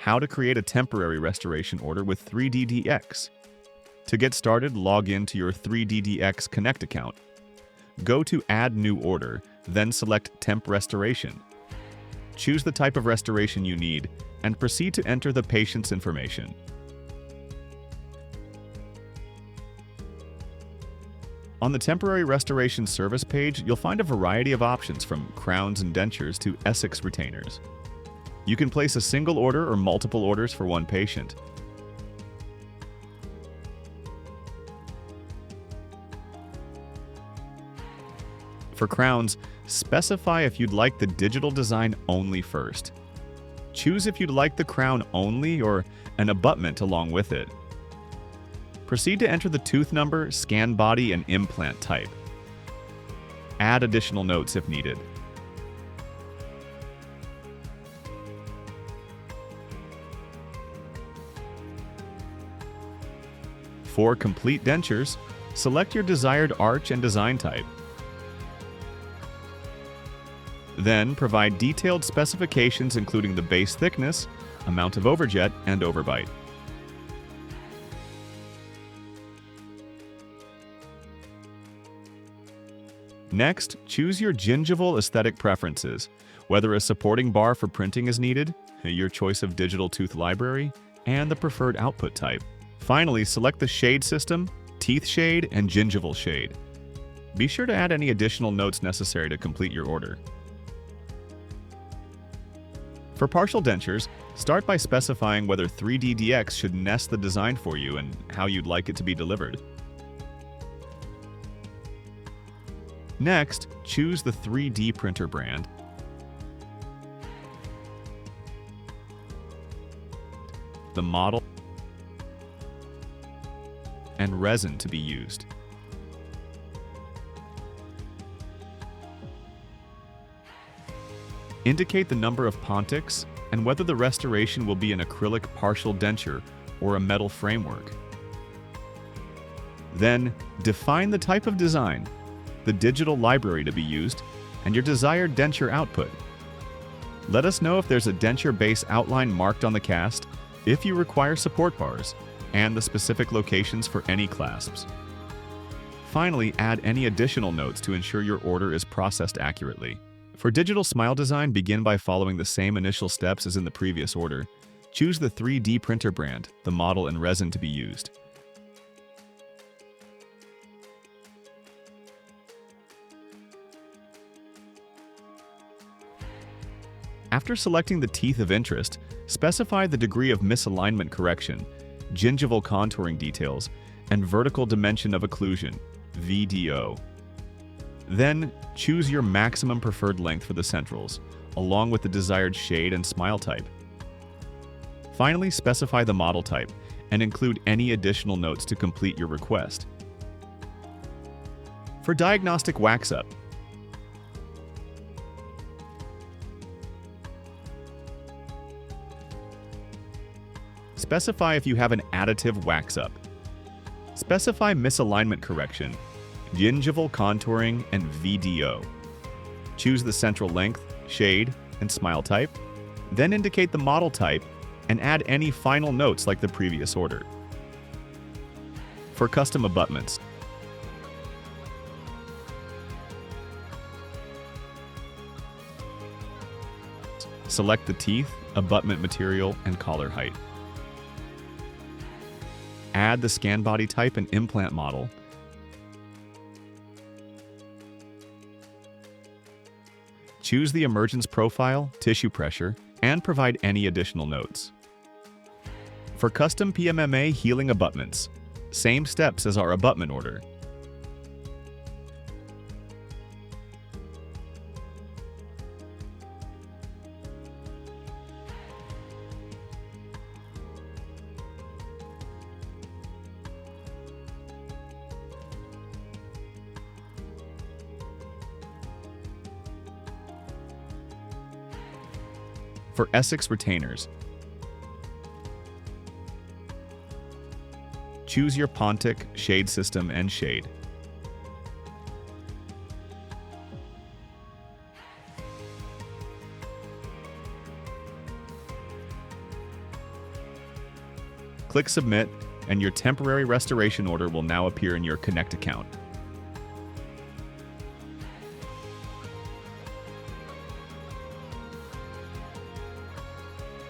how to create a temporary restoration order with 3ddX. To get started, log into your 3ddX Connect account. Go to Add New Order, then select Temp Restoration. Choose the type of restoration you need, and proceed to enter the patient's information. On the Temporary Restoration Service page, you'll find a variety of options from crowns and dentures to Essex retainers. You can place a single order or multiple orders for one patient. For crowns, specify if you'd like the digital design only first. Choose if you'd like the crown only or an abutment along with it. Proceed to enter the tooth number, scan body, and implant type. Add additional notes if needed. For complete dentures, select your desired arch and design type. Then provide detailed specifications including the base thickness, amount of overjet, and overbite. Next, choose your gingival aesthetic preferences, whether a supporting bar for printing is needed, your choice of digital tooth library, and the preferred output type. Finally, select the shade system, teeth shade, and gingival shade. Be sure to add any additional notes necessary to complete your order. For partial dentures, start by specifying whether 3ddX should nest the design for you and how you'd like it to be delivered. Next, choose the 3D printer brand. The model and resin to be used. Indicate the number of pontics and whether the restoration will be an acrylic partial denture or a metal framework. Then, define the type of design, the digital library to be used, and your desired denture output. Let us know if there's a denture base outline marked on the cast, if you require support bars, and the specific locations for any clasps. Finally, add any additional notes to ensure your order is processed accurately. For digital smile design, begin by following the same initial steps as in the previous order. Choose the 3D printer brand, the model, and resin to be used. After selecting the teeth of interest, specify the degree of misalignment correction, gingival contouring details, and vertical dimension of occlusion, VDO. Then, choose your maximum preferred length for the centrals, along with the desired shade and smile type. Finally, specify the model type and include any additional notes to complete your request. For diagnostic wax-up, specify if you have an additive wax-up. Specify misalignment correction, gingival contouring, and VDO. Choose the central length, shade, and smile type, then indicate the model type and add any final notes like the previous order. For custom abutments, select the teeth, abutment material, and collar height. Add the scan body type and implant model. Choose the emergence profile, tissue pressure, and provide any additional notes. For custom PMMA healing abutments, same steps as our abutment order. For Essex retainers, choose your pontic, shade system, and shade. Click Submit, and your temporary restoration order will now appear in your Connect account.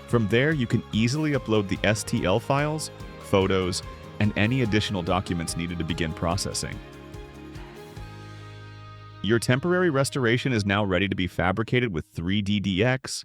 From there, you can easily upload the STL files, photos, and any additional documents needed to begin processing. Your temporary restoration is now ready to be fabricated with 3ddX,